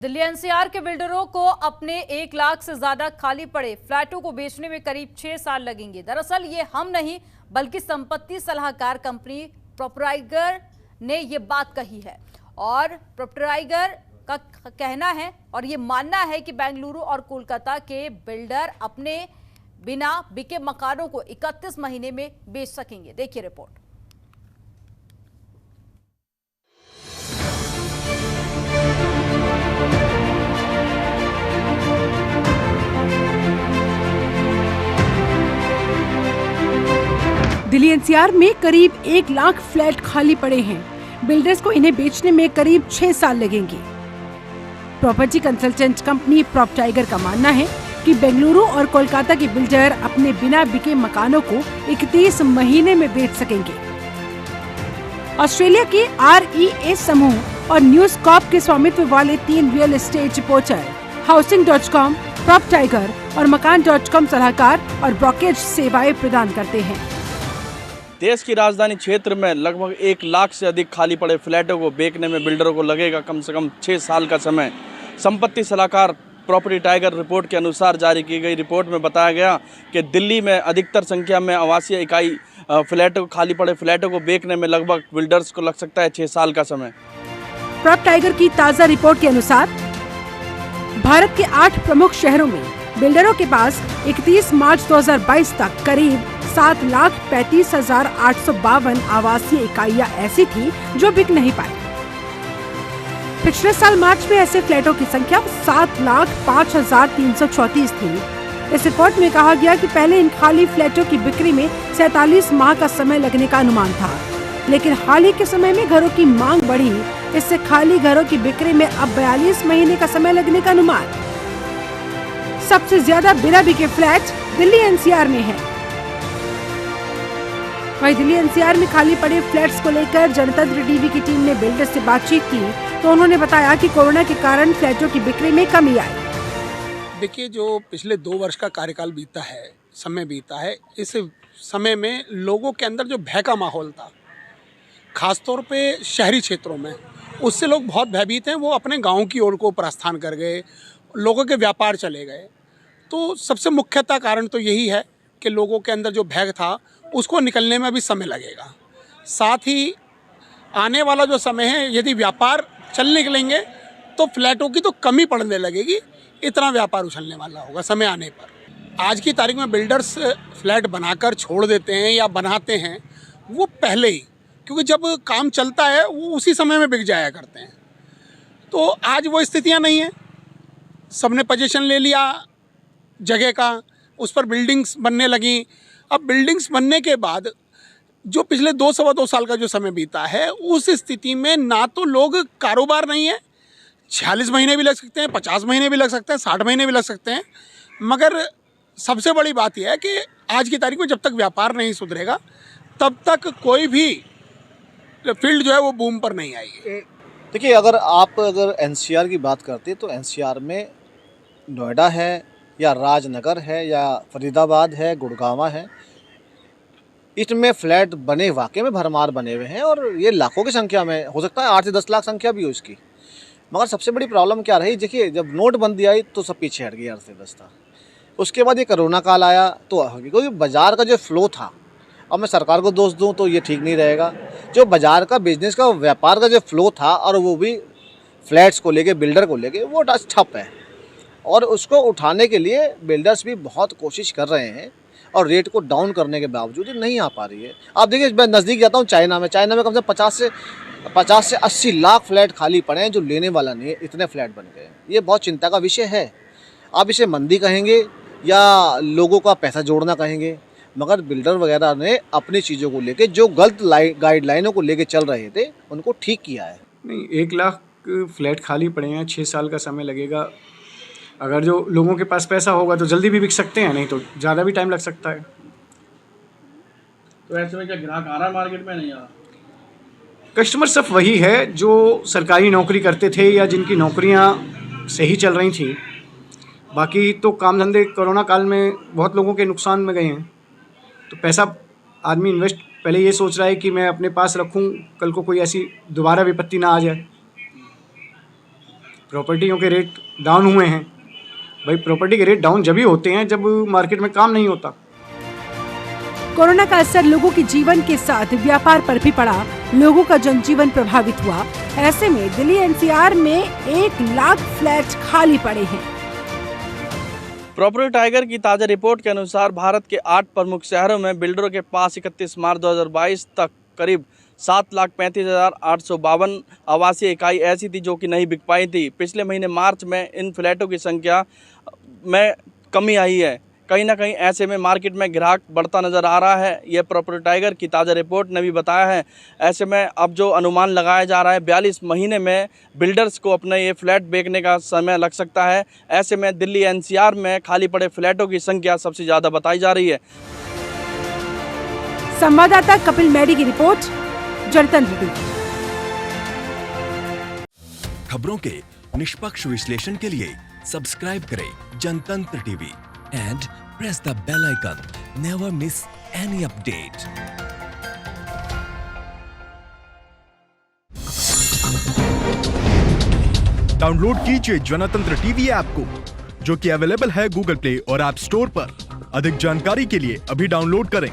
Delhi NCR के बिल्डरों को अपने 1 लाख से ज्यादा खाली पड़े फ्लैटों को बेचने में करीब 6 साल लगेंगे। दरअसल ये हम नहीं बल्कि संपत्ति सलाहकार कंपनी प्रोपराइगर ने ये बात कही है और प्रोपराइगर का कहना है और ये मानना है कि बेंगलुरु और कोलकाता के बिल्डर अपने बिना बिके मकानों को 31 महीने में बेच सकेंगे। देखिए रिपोर्ट। दिल्ली एनसीआर में करीब 1 लाख फ्लैट खाली पड़े हैं। बिल्डर्स को इन्हें बेचने में करीब 6 साल लगेंगे। प्रॉपर्टी कंसल्टेंट कंपनी प्रोपटाइगर का मानना है कि बेंगलुरु और कोलकाता के बिल्डर अपने बिना बिके मकानों को 31 महीने में बेच सकेंगे। ऑस्ट्रेलिया के REA समूह और न्यूज कॉर्प के स्वामित्व वाले 3 रियल एस्टेट पोर्टल हाउसिंग.com, प्रोपटाइगर और मकान.com सलाहकार और ब्रोकरेज सेवाएं प्रदान करते हैं। देश की राजधानी क्षेत्र में लगभग 1 लाख से अधिक खाली पड़े फ्लैटों को बेचने में बिल्डरों को लगेगा कम से कम 6 साल का समय। संपत्ति सलाहकार प्रॉपर्टी टाइगर रिपोर्ट के अनुसार जारी की गई रिपोर्ट में बताया गया कि दिल्ली में अधिकतर संख्या में आवासीय इकाई खाली पड़े फ्लैटों को बेचने में लगभग बिल्डर्स को लग सकता है 6 साल का समय। प्रॉप टाइगर की ताज़ा रिपोर्ट के अनुसार भारत के 8 प्रमुख शहरों में बिल्डरों के पास 31 मार्च 2022 तक करीब 7,35,852 आवासीय इकाइयां ऐसी थी जो बिक नहीं पाई। पिछले साल मार्च में ऐसे फ्लैटों की संख्या 7,05,334 थी। इस रिपोर्ट में कहा गया कि पहले इन खाली फ्लैटों की बिक्री में 47 माह का समय लगने का अनुमान था, लेकिन हाल ही के समय में घरों की मांग बढ़ी। इससे खाली घरों की बिक्री में अब 42 महीने का समय लगने का अनुमान। सबसे ज्यादा बिना बिके फ्लैट दिल्ली एनसीआर में है। वहीं दिल्ली एनसीआर में खाली पड़े फ्लैट्स को लेकर जनतंत्र टीवी की टीम ने बिल्डर से बातचीत की तो उन्होंने बताया कि कोरोना के कारण फ्लैटों की बिक्री में कमी आई। देखिए, जो पिछले 2 वर्ष का कार्यकाल बीता है, समय बीता है, इस समय में लोगों के अंदर जो भय का माहौल था, खासतौर पे शहरी क्षेत्रों में, उससे लोग बहुत भयभीत हैं। वो अपने गाँव की ओर को प्रस्थान कर गए, लोगों के व्यापार चले गए। तो सबसे मुख्यतः कारण तो यही है कि लोगों के अंदर जो भय था उसको निकलने में भी समय लगेगा। साथ ही आने वाला जो समय है, यदि व्यापार चल निकलेंगे तो फ्लैटों की तो कमी पड़ने लगेगी, इतना व्यापार उछलने वाला होगा समय आने पर। आज की तारीख में बिल्डर्स फ्लैट बनाकर छोड़ देते हैं या बनाते हैं वो पहले ही, क्योंकि जब काम चलता है वो उसी समय में बिक जाया करते हैं। तो आज वो स्थितियां नहीं हैं। सबने पोजीशन ले लिया जगह का, उस पर बिल्डिंग्स बनने लगी। अब बिल्डिंग्स बनने के बाद जो पिछले 2 साल का जो समय बीता है, उस स्थिति में ना तो लोग कारोबार नहीं है। 46 महीने भी लग सकते हैं, 50 महीने भी लग सकते हैं, 60 महीने भी लग सकते हैं। मगर सबसे बड़ी बात यह है कि आज की तारीख में जब तक व्यापार नहीं सुधरेगा तब तक कोई भी फील्ड जो है वो बूम पर नहीं आएगी। देखिए, अगर एनसीआर की बात करते हैं तो एनसीआर में नोएडा है या राजनगर है या फरीदाबाद है, गुड़गांव है, इसमें फ्लैट बने वाकई में भरमार बने हुए हैं और ये लाखों की संख्या में, हो सकता है 8 से 10 लाख संख्या भी हो इसकी। मगर सबसे बड़ी प्रॉब्लम क्या रही, देखिए जब नोटबंदी आई तो सब पीछे हट गई अर्थव्यवस्था। उसके बाद ये कोरोना काल आया तो क्योंकि बाज़ार का जो फ्लो था, अब मैं सरकार को दोष दूं तो ये ठीक नहीं रहेगा। जो बाज़ार का बिजनेस का व्यापार का जो फ्लो था और वो भी फ्लैट्स को लेके, बिल्डर को लेके, वो ठप है और उसको उठाने के लिए बिल्डर्स भी बहुत कोशिश कर रहे हैं और रेट को डाउन करने के बावजूद नहीं आ पा रही है। आप देखिए, मैं नज़दीक जाता हूँ चाइना में कम से 50 से 80 लाख फ्लैट खाली पड़े हैं जो लेने वाला नहीं है, इतने फ्लैट बन गए हैं। ये बहुत चिंता का विषय है। आप इसे मंदी कहेंगे या लोगों का पैसा जोड़ना कहेंगे, मगर बिल्डर वगैरह ने अपनी चीज़ों को लेके जो गलत गाइडलाइनों को लेके चल रहे थे उनको ठीक किया है। नहीं, 1 लाख फ्लैट खाली पड़े हैं, 6 साल का समय लगेगा। अगर जो लोगों के पास पैसा होगा तो जल्दी भी बिक सकते हैं, नहीं तो ज़्यादा भी टाइम लग सकता है। तो ऐसे में क्या ग्राहक आ रहा है मार्केट में? नहीं आ रहा। कस्टमर सिर्फ वही है जो सरकारी नौकरी करते थे या जिनकी नौकरियां सही चल रही थी। बाकी तो काम धंधे कोरोना काल में बहुत लोगों के नुकसान में गए हैं। तो पैसा आदमी इन्वेस्ट पहले ये सोच रहा है कि मैं अपने पास रखूं, कल को कोई ऐसी दोबारा विपत्ति ना आ जाए। प्रॉपर्टियों के रेट डाउन हुए हैं। भाई प्रॉपर्टी के रेट डाउन जब ही होते हैं जब मार्केट में काम नहीं होता। कोरोना का असर लोगों के जीवन के साथ व्यापार पर भी पड़ा, लोगों का जनजीवन प्रभावित हुआ। ऐसे में दिल्ली एनसीआर में 1 लाख फ्लैट खाली पड़े हैं। प्रॉपर्टी टाइगर की ताज़ा रिपोर्ट के अनुसार भारत के 8 प्रमुख शहरों में बिल्डरों के पास 31 मार्च 2022 तक करीब 7,35,852 आवासीय इकाई ऐसी थी जो कि नहीं बिक पाई थी। पिछले महीने मार्च में इन फ्लैटों की संख्या में कमी आई है। कहीं ना कहीं ऐसे में मार्केट में ग्राहक बढ़ता नज़र आ रहा है। यह प्रॉपर्टी टाइगर की ताज़ा रिपोर्ट ने भी बताया है। ऐसे में अब जो अनुमान लगाया जा रहा है 42 महीने में बिल्डर्स को अपने ये फ्लैट बेचने का समय लग सकता है। ऐसे में दिल्ली एनसीआर में खाली पड़े फ्लैटों की संख्या सबसे ज़्यादा बताई जा रही है। संवाददाता कपिल मेडी की रिपोर्ट, जनतंत्र टीवी। खबरों के निष्पक्ष विश्लेषण के लिए सब्सक्राइब करें जनतंत्र TV and press the bell icon. Never miss any update. Download कीजिए जनतंत्र टीवी ऐप को, जो कि अवेलेबल है गूगल प्ले और ऐप स्टोर पर। अधिक जानकारी के लिए अभी डाउनलोड करें।